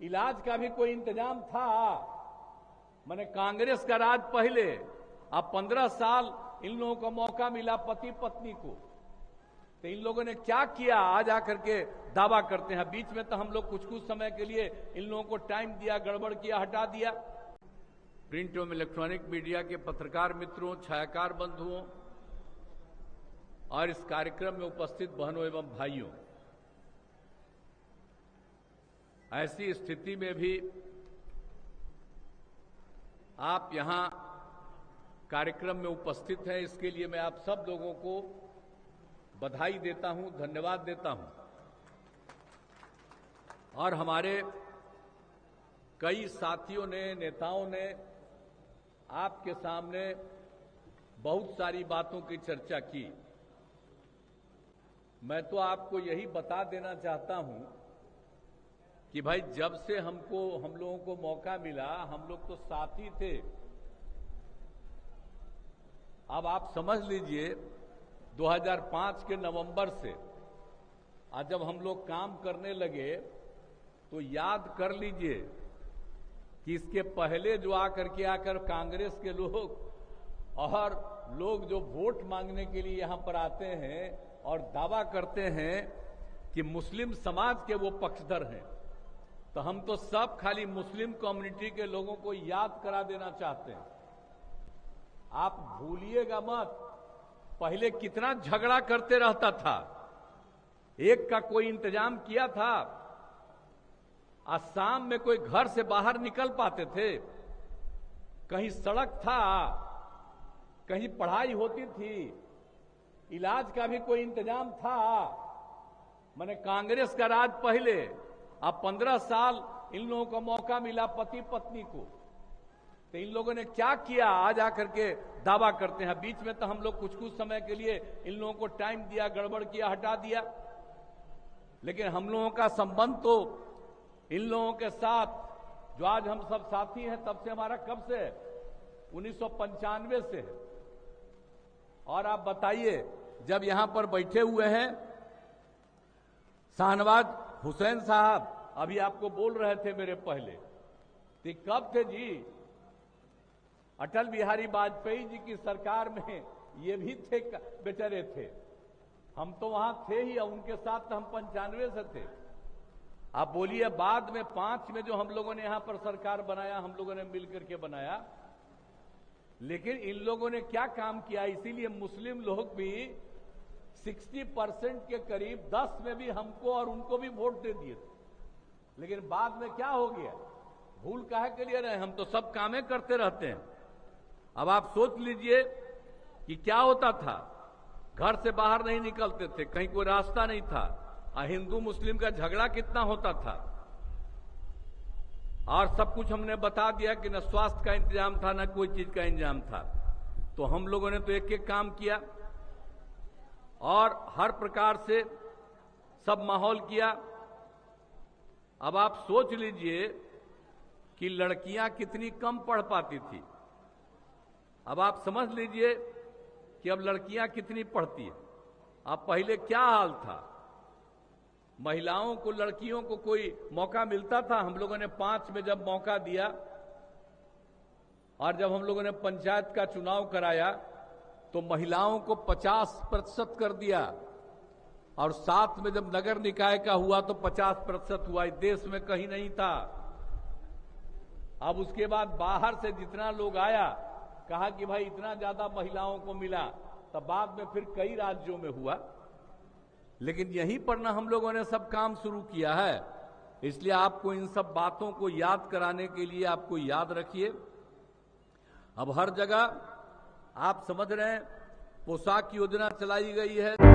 इलाज का भी कोई इंतजाम था। मैंने कांग्रेस का राज पहले, अब 15 साल इन लोगों को मौका मिला पति पत्नी को, तो इन लोगों ने क्या किया आज आकर के दावा करते हैं। बीच में तो हम लोग कुछ कुछ समय के लिए इन लोगों को टाइम दिया, गड़बड़ किया, हटा दिया। प्रिंट एवं इलेक्ट्रॉनिक मीडिया के पत्रकार मित्रों, छायाकार बंधुओं और इस कार्यक्रम में उपस्थित बहनों एवं भाइयों, ऐसी स्थिति में भी आप यहां कार्यक्रम में उपस्थित हैं, इसके लिए मैं आप सब लोगों को बधाई देता हूं, धन्यवाद देता हूं। और हमारे कई साथियों ने, नेताओं ने आपके सामने बहुत सारी बातों की चर्चा की। मैं तो आपको यही बता देना चाहता हूं कि भाई जब से हम लोगों को मौका मिला, हम लोग तो साथी थे। अब आप समझ लीजिए 2005 के नवंबर से आज जब हम लोग काम करने लगे तो याद कर लीजिए कि इसके पहले जो आकर कांग्रेस के लोग और लोग जो वोट मांगने के लिए यहां पर आते हैं और दावा करते हैं कि मुस्लिम समाज के वो पक्षधर हैं, तो हम तो सब खाली मुस्लिम कम्युनिटी के लोगों को याद करा देना चाहते हैं। आप भूलिएगा मत, पहले कितना झगड़ा करते रहता था। एक का कोई इंतजाम किया था, आज शाम में कोई घर से बाहर निकल पाते थे, कहीं सड़क था, कहीं पढ़ाई होती थी, इलाज का भी कोई इंतजाम था। मैंने कांग्रेस का राज पहले, अब 15 साल इन लोगों को मौका मिला पति पत्नी को, तो इन लोगों ने क्या किया आज आकर के दावा करते हैं। बीच में तो हम लोग कुछ कुछ समय के लिए इन लोगों को टाइम दिया, गड़बड़ किया, हटा दिया। लेकिन हम लोगों का संबंध तो इन लोगों के साथ जो आज हम सब साथी हैं तब से हमारा कब से है, 1995 से है। और आप बताइए, जब यहां पर बैठे हुए हैं शाहनवाज हुसैन साहब, अभी आपको बोल रहे थे मेरे पहले, तो कब थे जी? अटल बिहारी वाजपेयी जी की सरकार में ये भी थे, बेचारे थे। हम तो वहां थे ही, उनके साथ तो हम 95 से थे। आप बोलिए बाद में 5 में जो हम लोगों ने यहां पर सरकार बनाया, हम लोगों ने मिलकर के बनाया, लेकिन इन लोगों ने क्या काम किया, इसीलिए मुस्लिम लोग भी 60% के करीब 10 में भी हमको और उनको भी वोट दे दिए थे। लेकिन बाद में क्या हो गया, भूल काहे के लिए रहे, हम तो सब कामें करते रहते हैं। अब आप सोच लीजिए कि क्या होता था, घर से बाहर नहीं निकलते थे, कहीं कोई रास्ता नहीं था, हिंदू मुस्लिम का झगड़ा कितना होता था। और सब कुछ हमने बता दिया कि न स्वास्थ्य का इंतजाम था, न कोई चीज का इंतजाम था। तो हम लोगों ने तो एक एक काम किया और हर प्रकार से सब माहौल किया। अब आप सोच लीजिए कि लड़कियां कितनी कम पढ़ पाती थी। अब आप समझ लीजिए कि अब लड़कियां कितनी पढ़ती है। अब पहले क्या हाल था, महिलाओं को, लड़कियों को कोई मौका मिलता था? हम लोगों ने 5 में जब मौका दिया और जब हम लोगों ने पंचायत का चुनाव कराया तो महिलाओं को 50% कर दिया, और 7 में जब नगर निकाय का हुआ तो 50% हुआ। इस देश में कहीं नहीं था। अब उसके बाद बाहर से जितना लोग आया, कहा कि भाई इतना ज्यादा महिलाओं को मिला, तब बाद में फिर कई राज्यों में हुआ। लेकिन यहीं पर ना हम लोगों ने सब काम शुरू किया है। इसलिए आपको इन सब बातों को याद कराने के लिए आपको याद रखिए। अब हर जगह आप समझ रहे हैं पोशाक योजना चलाई गई है।